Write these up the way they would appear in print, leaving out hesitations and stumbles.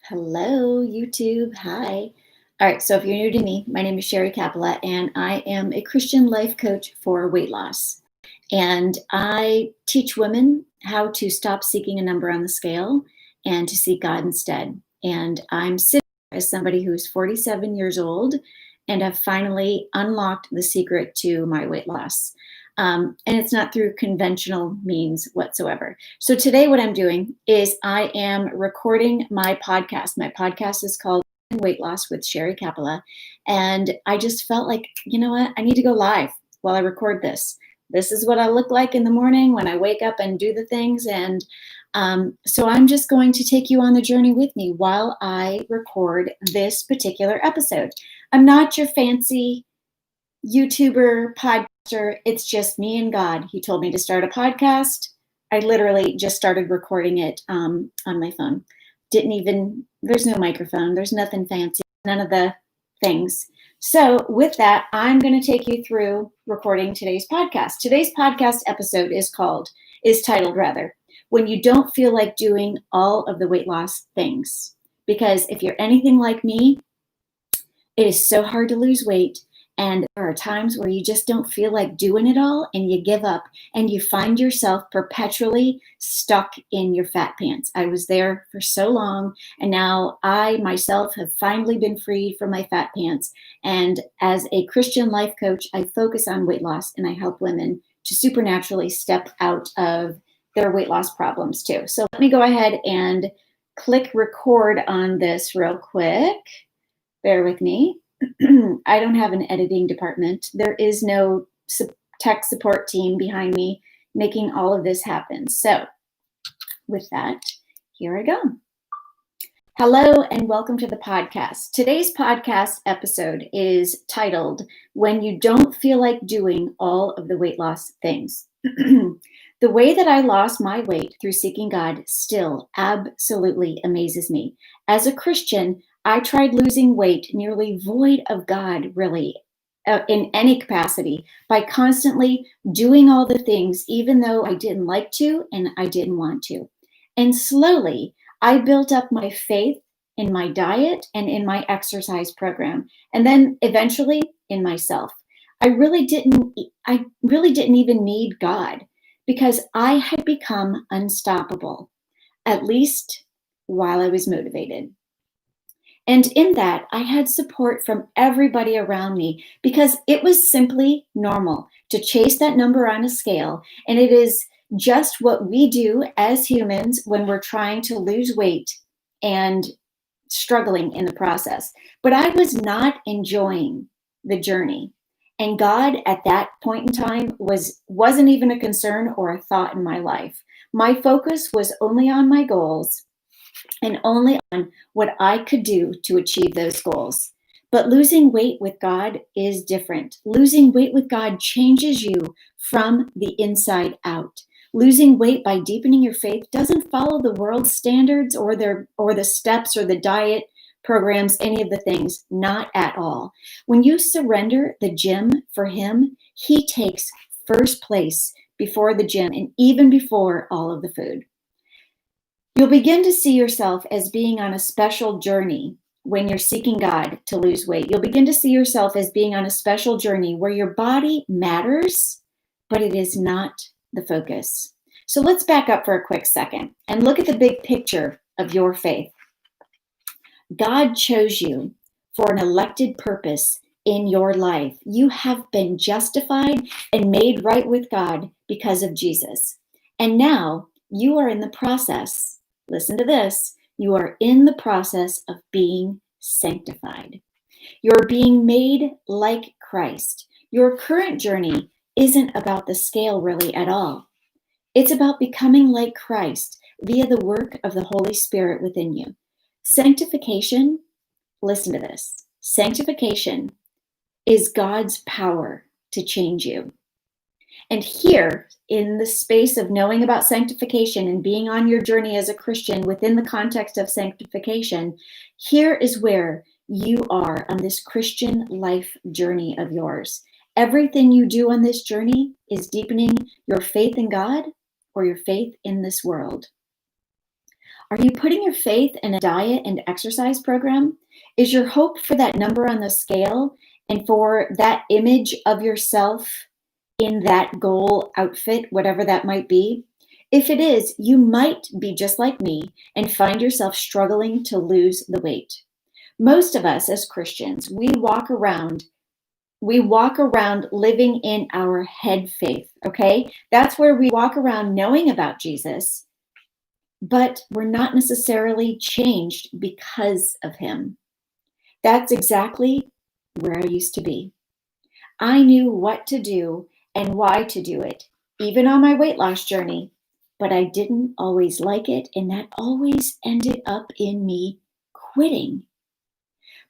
Hello, YouTube. Hi. All right, so if you're new to me, my name is Sherrie Kapala, and I am a Christian life coach for weight loss. And I teach women how to stop seeking a number on the scale and to seek God instead. And I'm sitting here as somebody who's 47 years old and have finally unlocked the secret to my weight loss. And it's not through conventional means whatsoever. So today what I'm doing is I am recording my podcast. My podcast is called Weight Loss with Sherrie Kapala. And I just felt like, you know what? I need to go live while I record this. This is what I look like in the morning when I wake up and do the things. And so I'm just going to take you on the journey with me while I record this particular episode. I'm not your fancy YouTuber, podcaster. It's just me and God. He told me to start a podcast. I literally just started recording it on my phone. There's no microphone. There's nothing fancy, none of the things. So with that, I'm going to take you through recording today's podcast. Today's podcast episode is titled, When You Don't Feel Like Doing All of the Weight Loss Things. Because if you're anything like me, it is so hard to lose weight. And there are times where you just don't feel like doing it all and you give up and you find yourself perpetually stuck in your fat pants. I was there for so long, and now I myself have finally been freed from my fat pants. And as a Christian life coach, I focus on weight loss and I help women to supernaturally step out of their weight loss problems too. So let me go ahead and click record on this real quick. Bear with me. I don't have an editing department. There is no tech support team behind me making all of this happen. So with that, here I go. Hello and welcome to the podcast. Today's podcast episode is titled, When You Don't Feel Like Doing All of the Weight Loss Things. The way that I lost my weight through seeking God still absolutely amazes me. As a Christian, I tried losing weight nearly void of God, really, in any capacity, by constantly doing all the things, even though I didn't like to and I didn't want to. And slowly, I built up my faith in my diet and in my exercise program, and then eventually in myself. I really didn't even need God because I had become unstoppable, at least while I was motivated. And in that, I had support from everybody around me because it was simply normal to chase that number on a scale. And it is just what we do as humans when we're trying to lose weight and struggling in the process. But I was not enjoying the journey. And God at that point in time wasn't even a concern or a thought in my life. My focus was only on my goals and only on what I could do to achieve those goals. But losing weight with God is different. Losing weight with God changes you from the inside out. Losing weight by deepening your faith doesn't follow the world's standards or the steps or the diet programs, any of the things, not at all. When you surrender the gym for Him, He takes first place before the gym and even before all of the food. You'll begin to see yourself as being on a special journey when you're seeking God to lose weight. You'll begin to see yourself as being on a special journey where your body matters, but it is not the focus. So let's back up for a quick second and look at the big picture of your faith. God chose you for an elected purpose in your life. You have been justified and made right with God because of Jesus. And now you are in the process. Listen to this. You are in the process of being sanctified. You're being made like Christ. Your current journey isn't about the scale really at all. It's about becoming like Christ via the work of the Holy Spirit within you. Sanctification, listen to this. Sanctification is God's power to change you. And here, in the space of knowing about sanctification and being on your journey as a Christian within the context of sanctification, here is where you are on this Christian life journey of yours. Everything you do on this journey is deepening your faith in God or your faith in this world. Are you putting your faith in a diet and exercise program? Is your hope for that number on the scale and for that image of yourself in that goal outfit, whatever that might be? If it is, you might be just like me and find yourself struggling to lose the weight. Most of us as Christians, we walk around living in our head faith, okay? That's where we walk around knowing about Jesus, but we're not necessarily changed because of him. That's exactly where I used to be. I knew what to do and why to do it, even on my weight loss journey, but I didn't always like it, and that always ended up in me quitting.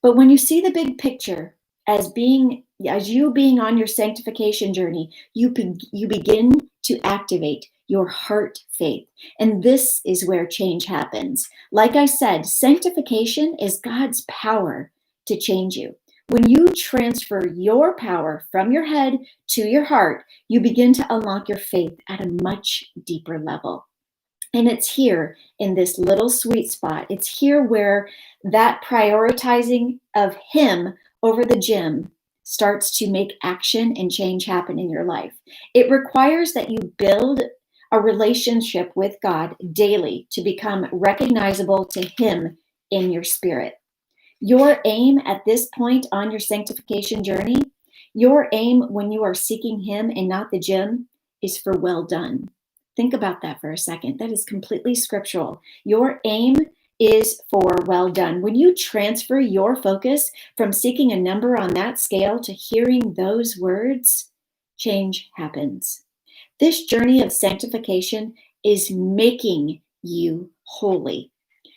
But when you see the big picture as you being on your sanctification journey, you begin to activate your heart faith. And this is where change happens. Like I said, sanctification is God's power to change you. When you transfer your power from your head to your heart, you begin to unlock your faith at a much deeper level. And it's here in this little sweet spot. It's here where that prioritizing of him over the gym starts to make action and change happen in your life. It requires that you build a relationship with God daily to become recognizable to him in your spirit. Your aim at this point on your sanctification journey, your aim when you are seeking him and not the gym, is for well done. Think about that for a second. That is completely scriptural. Your aim is for well done. When you transfer your focus from seeking a number on that scale to hearing those words, change happens. This journey of sanctification is making you holy.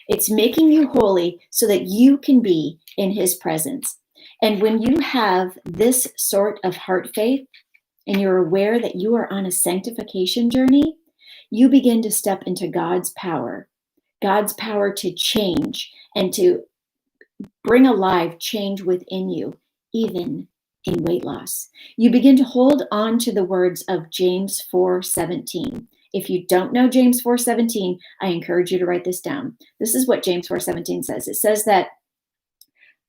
It's making you holy so that you can be in his presence. And when you have this sort of heart faith and you're aware that you are on a sanctification journey, you begin to step into God's power to change and to bring alive change within you, even in weight loss. You begin to hold on to the words of James 4:17. If you don't know James 4:17, I encourage you to write this down. This is what James 4:17 says. It says that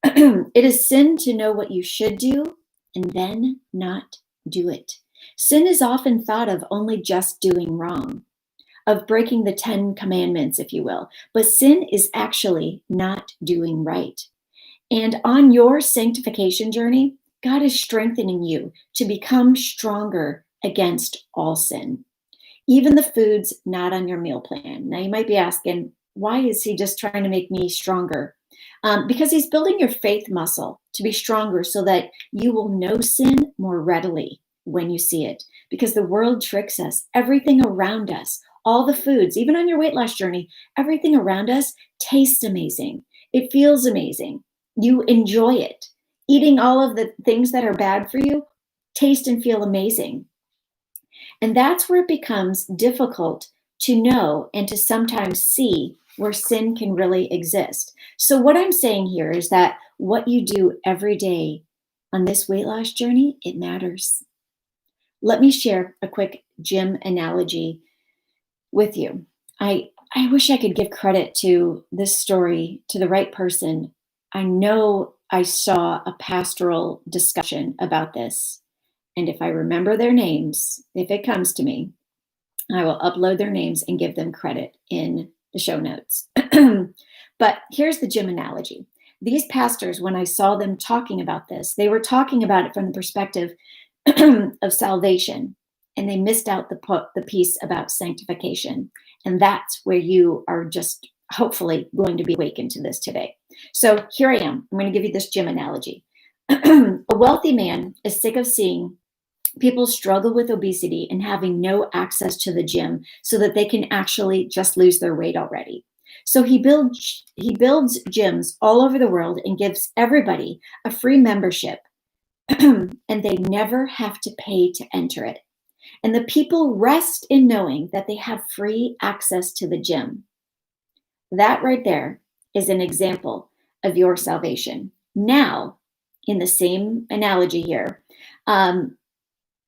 it is sin to know what you should do and then not do it. Sin is often thought of only just doing wrong, of breaking the 10 commandments, if you will. But sin is actually not doing right. And on your sanctification journey, God is strengthening you to become stronger against all sin, even the foods not on your meal plan. Now, you might be asking, why is he just trying to make me stronger? Because he's building your faith muscle to be stronger so that you will know sin more readily when you see it. Because the world tricks us. Everything around us, all the foods, even on your weight loss journey, everything around us tastes amazing. It feels amazing. You enjoy it. Eating all of the things that are bad for you taste and feel amazing. And that's where it becomes difficult to know and to sometimes see where sin can really exist. So what I'm saying here is that what you do every day on this weight loss journey, it matters. Let me share a quick gym analogy with you. I wish I could give credit to this story to the right person. I know I saw a pastoral discussion about this. And if I remember their names, if it comes to me, I will upload their names and give them credit in the show notes. But here's the gym analogy. These pastors, when I saw them talking about this, they were talking about it from the perspective of salvation, and they missed out the piece about sanctification. And that's where you are just hopefully going to be awakened to this today. So here I am. I'm going to give you this gym analogy. A wealthy man is sick of seeing people struggle with obesity and having no access to the gym so that they can actually just lose their weight already. So he builds gyms all over the world and gives everybody a free membership, and they never have to pay to enter it. And the people rest in knowing that they have free access to the gym. That right there is an example of your salvation. Now, in the same analogy here,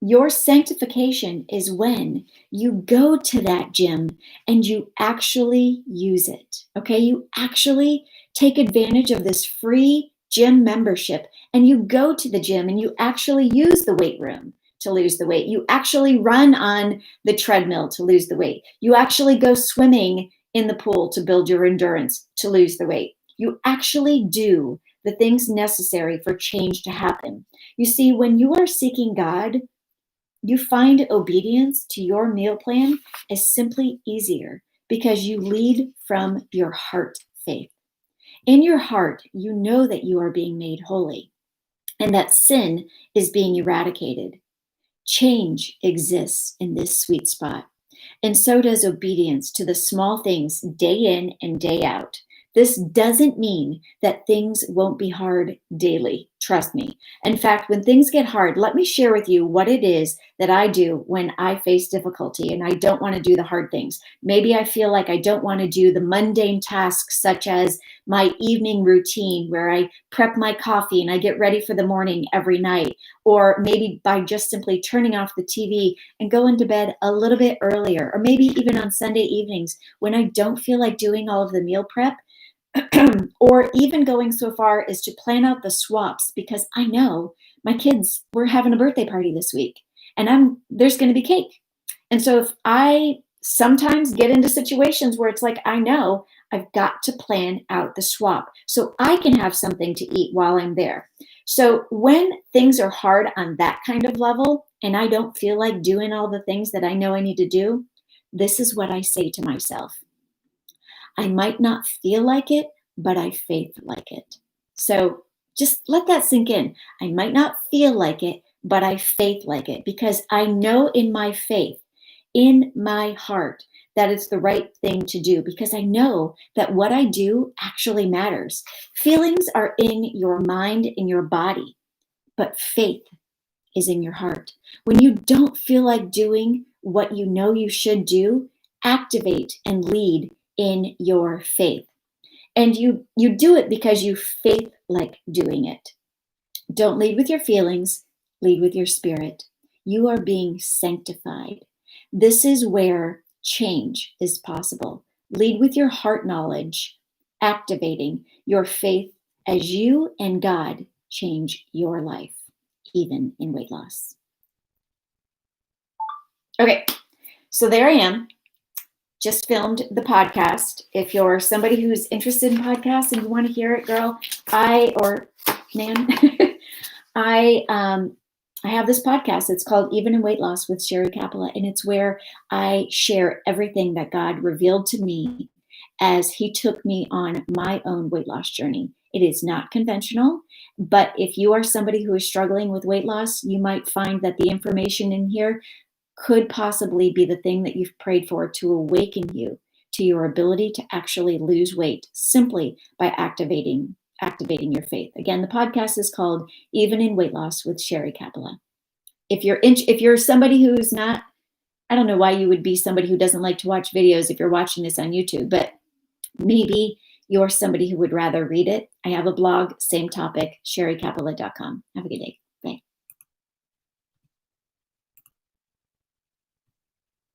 Your sanctification is when you go to that gym and you actually use it. Okay. You actually take advantage of this free gym membership and you go to the gym and you actually use the weight room to lose the weight. You actually run on the treadmill to lose the weight. You actually go swimming in the pool to build your endurance to lose the weight. You actually do the things necessary for change to happen. You see, when you are seeking God, you find obedience to your meal plan is simply easier because you lead from your heart faith. In your heart, you know that you are being made holy and that sin is being eradicated. Change exists in this sweet spot. And so does obedience to the small things day in and day out. This doesn't mean that things won't be hard daily. Trust me. In fact, when things get hard, let me share with you what it is that I do when I face difficulty and I don't want to do the hard things. Maybe I feel like I don't want to do the mundane tasks, such as my evening routine where I prep my coffee and I get ready for the morning every night. Or maybe by just simply turning off the TV and going to bed a little bit earlier, or maybe even on Sunday evenings when I don't feel like doing all of the meal prep. Or even going so far as to plan out the swaps because I know my kids were having a birthday party this week and there's going to be cake. And so if I sometimes get into situations where it's like, I know I've got to plan out the swap so I can have something to eat while I'm there. So when things are hard on that kind of level and I don't feel like doing all the things that I know I need to do, this is what I say to myself. I might not feel like it, but I faith like it. So just let that sink in. I might not feel like it, but I faith like it because I know in my faith, in my heart, that it's the right thing to do because I know that what I do actually matters. Feelings are in your mind, in your body, but faith is in your heart. When you don't feel like doing what you know you should do, activate and lead in your faith. And you do it because you faith like doing it. Don't lead with your feelings, lead with your spirit. You are being sanctified. This is where change is possible. Lead with your heart knowledge, activating your faith as you and God change your life, even in weight loss. Okay, so there I am. Just filmed the podcast. If you're somebody who's interested in podcasts and you want to hear it, girl, or man, I have this podcast. It's called Even in Weight Loss with Sherrie Kapala, and it's where I share everything that God revealed to me as He took me on my own weight loss journey. It is not conventional, but if you are somebody who is struggling with weight loss, you might find that the information in here could possibly be the thing that you've prayed for to awaken you to your ability to actually lose weight simply by activating your faith. Again, the podcast is called Even in Weight Loss with Sherrie Kapala. If you're somebody who's not, I don't know why you would be somebody who doesn't like to watch videos if you're watching this on YouTube, but maybe you're somebody who would rather read it. I have a blog, same topic, sherriekapala.com. Have a good day.